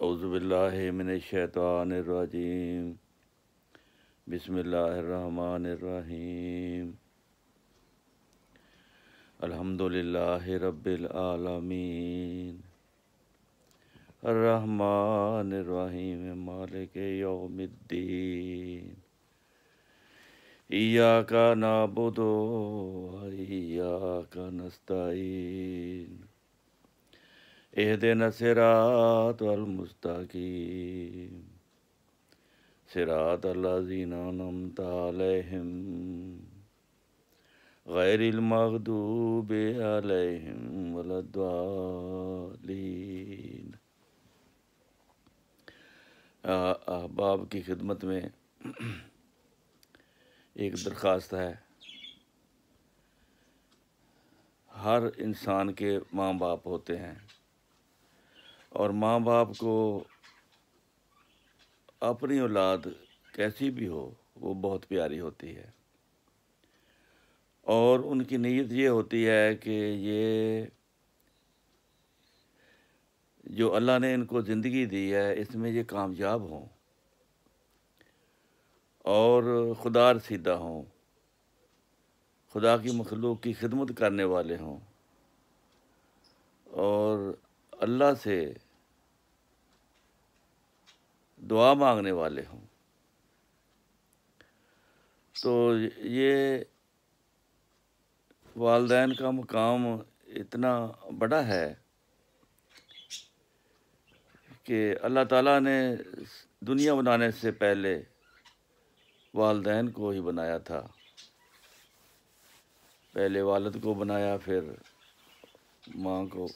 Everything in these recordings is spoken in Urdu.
اعوذ باللہ من الشیطان الرجیم بسم اللہ الرحمن الرحیم الحمد للہ رب العالمین الرحمن الرحیم مالک یوم الدین ایاک نعبد و ایاک نستعین اہدنا الصراط المستقیم صراط الذین انعمت علیہم غیر المغضوب علیہم ولا الضالین۔ احباب کی خدمت میں ایک درخواست ہے۔ ہر انسان کے ماں باپ ہوتے ہیں اور ماں باپ کو اپنی اولاد کیسی بھی ہو وہ بہت پیاری ہوتی ہے، اور ان کی نیت یہ ہوتی ہے کہ یہ جو اللہ نے ان کو زندگی دی ہے اس میں یہ کامیاب ہوں اور خدا رسیدہ ہوں، خدا کی مخلوق کی خدمت کرنے والے ہوں اور اللہ سے دعا مانگنے والے ہوں۔ تو یہ والدین کا مقام اتنا بڑا ہے کہ اللہ تعالیٰ نے دنیا بنانے سے پہلے والدین کو ہی بنایا تھا۔ پہلے والد کو بنایا، پھر ماں کو،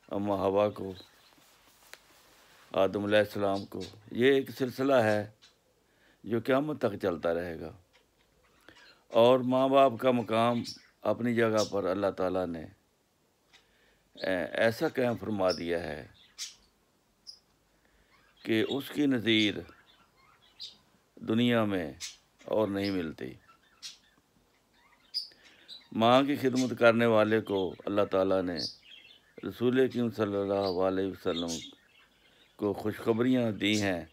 اماں حوا کو، آدم علیہ السلام کو۔ یہ ایک سلسلہ ہے جو قیامت تک چلتا رہے گا، اور ماں باپ کا مقام اپنی جگہ پر اللہ تعالیٰ نے ایسا قائم فرما دیا ہے کہ اس کی نظیر دنیا میں اور نہیں ملتی۔ ماں کی خدمت کرنے والے کو اللہ تعالیٰ نے رسول کریم صلی اللہ علیہ وسلم کو خوشخبریاں دی ہیں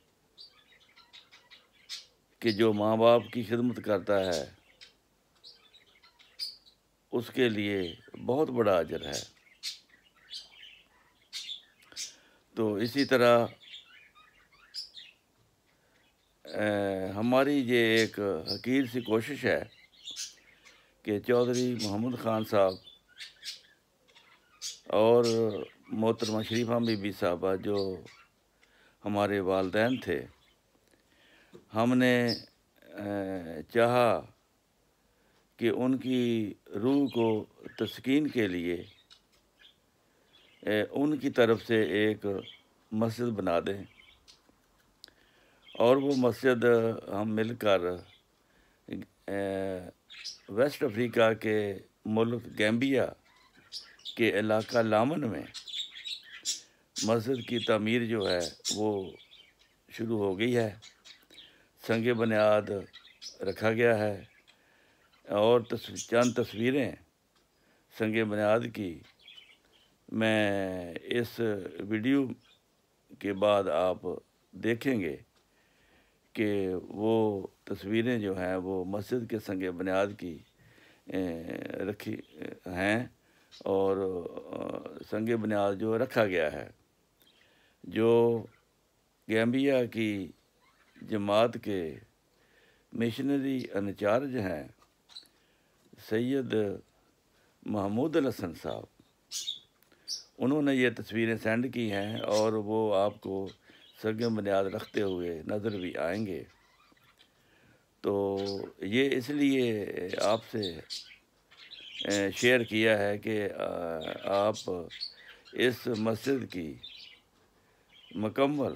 کہ جو ماں باپ کی خدمت کرتا ہے اس کے لیے بہت بڑا اجر ہے۔ تو اسی طرح ہماری یہ ایک حقیر سی کوشش ہے کہ چودھری محمد خان صاحب اور محترمہ شریفہ بی بی صاحبہ جو ہمارے والدین تھے، ہم نے چاہا کہ ان کی روح کو تسکین کے لیے ان کی طرف سے ایک مسجد بنا دیں، اور وہ مسجد ہم مل کر ویسٹ افریقہ کے ملک گیمبیا کے علاقہ لامن میں مسجد کی تعمیر جو ہے وہ شروع ہو گئی ہے۔ سنگ بنیاد رکھا گیا ہے اور چند تصویریں سنگ بنیاد کی میں اس ویڈیو کے بعد آپ دیکھیں گے کہ وہ تصویریں جو ہیں وہ مسجد کے سنگ بنیاد کی رکھی ہیں، اور سنگ بنیاد جو رکھا گیا ہے، جو گیمبیا کی جماعت کے مشنری انچارج ہیں سید محمود الحسن صاحب، انہوں نے یہ تصویریں سینڈ کی ہیں اور وہ آپ کو سنگ بنیاد رکھتے ہوئے نظر بھی آئیں گے۔ تو یہ اس لیے آپ سے شیئر کیا ہے کہ آپ اس مسجد کی مکمل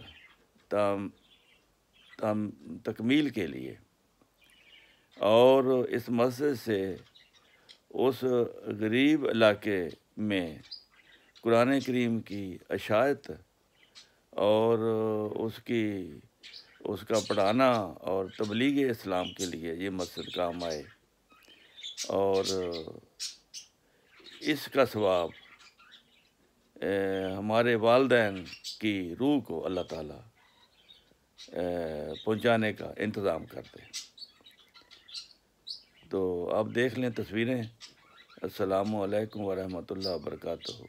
تکمیل کے لیے اور اس مسجد سے اس غریب علاقے میں قرآن کریم کی اشاعت اور اس کا پڑھانا اور تبلیغ اسلام کے لیے یہ مسجد کام آئے، اور اس کا ثواب ہمارے والدین کی روح کو اللہ تعالیٰ پہنچانے کا انتظام کر دے۔ تو آپ دیکھ لیں تصویریں۔ السلام علیکم ورحمۃ اللہ وبرکاتہ۔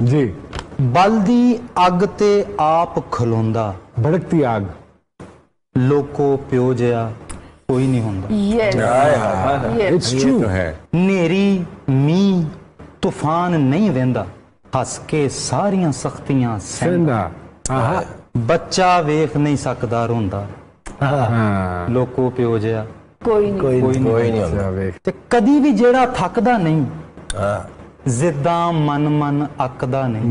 جی ਬਲਦੀ ਅੱਗ ਤੇ ਆਪ ਖਲੋਂਦਾ ਭੜਕਤੀ ਆਗ ਲੋਕੋ ਪਿਓ ਜਿਹਾ ਕੋਈ ਨਹੀਂ ਹੁੰਦਾ। ਇਟਸ ਟਰੂ ਹੈ। ਨੇਰੀ ਮੀਂਹ ਤੂਫਾਨ ਨਹੀਂ ਵਹਿੰਦਾ ਹੱਸ ਕੇ ਸਾਰੀਆਂ ਸਖਤੀਆਂ ਸਹਿੰਦਾ। ਆਹਾ ਬੱਚਾ ਵੇਖ ਨਹੀਂ ਸਕਦਾ ਰੋਂਦਾ ਹਾਂ ਲੋਕੋ ਪਿਓ ਜਿਹਾ ਕੋਈ ਨਹੀਂ ਹੁੰਦਾ। ਤੇ ਕਦੀ ਵੀ ਜਿਹੜਾ ਥੱਕਦਾ ਨਹੀਂ ਜ਼ਿੱਦਾਂ ਮਨ ਅੱਕਦਾ ਨਹੀਂ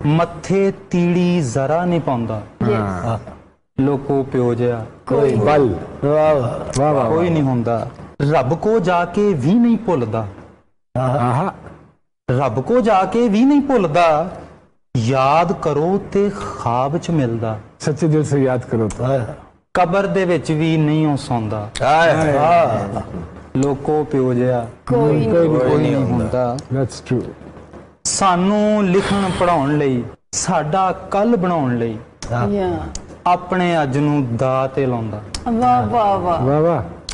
ਮੱਥੇ ਤੀੜੀ ਜ਼ਰਾ ਨਹੀਂ ਪਾਉਂਦਾ ਲੋਕੋ ਪਿਓ ਜਿਹਾ ਕੋਈ ਬਲ ਵਾਹ ਕੋਈ ਨਹੀਂ ਹੁੰਦਾ। ਰੱਬ ਕੋ ਜਾ ਕੇ ਵੀ ਨਹੀਂ ਭੁੱਲਦਾ ਆਹਾ ਰੱਬ ਕੋ ਜਾ ਕੇ ਵੀ ਨਹੀਂ ਭੁੱਲਦਾ ਯਾਦ ਕਰੋ ਤੇ ਖਾਬ ਚ ਮਿਲਦਾ ਸੱਚੇ ਦਿਲ ਸੇ ਯਾਦ ਕਰੋ ਤਾਂ ਕਬਰ ਦੇ ਵਿੱਚ ਵੀ ਨਹੀਂ ਉਹ ਸੌਂਦਾ ਲੋਕੋ ਪਿਓ ਜਿਹਾ ਕੋਈ ਨਹੀਂ ਹੁੰਦਾ। That's true. ਸਾਨੂੰ ਲਿਖਣ ਪੜਾਉਣ ਲਈ ਸਾਡਾ ਕੱਲ ਬਣਾਉਣ ਲਈ ਆਪਣੇ ਅੱਜ ਨੂੰ ਦਾ ਤੇ ਲਾਉਂਦਾ ਵਾਹ ਵਾਹ ਵਾਹ ਵਾਹ ਵਾਹ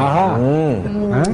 ਆਹਾ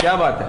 کیا بات ہے؟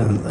ਹੁੰਦਾ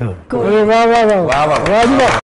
ਵਾਹ ਵਾਹ ਵਾਹ ਵਾਹ ਵਾਹ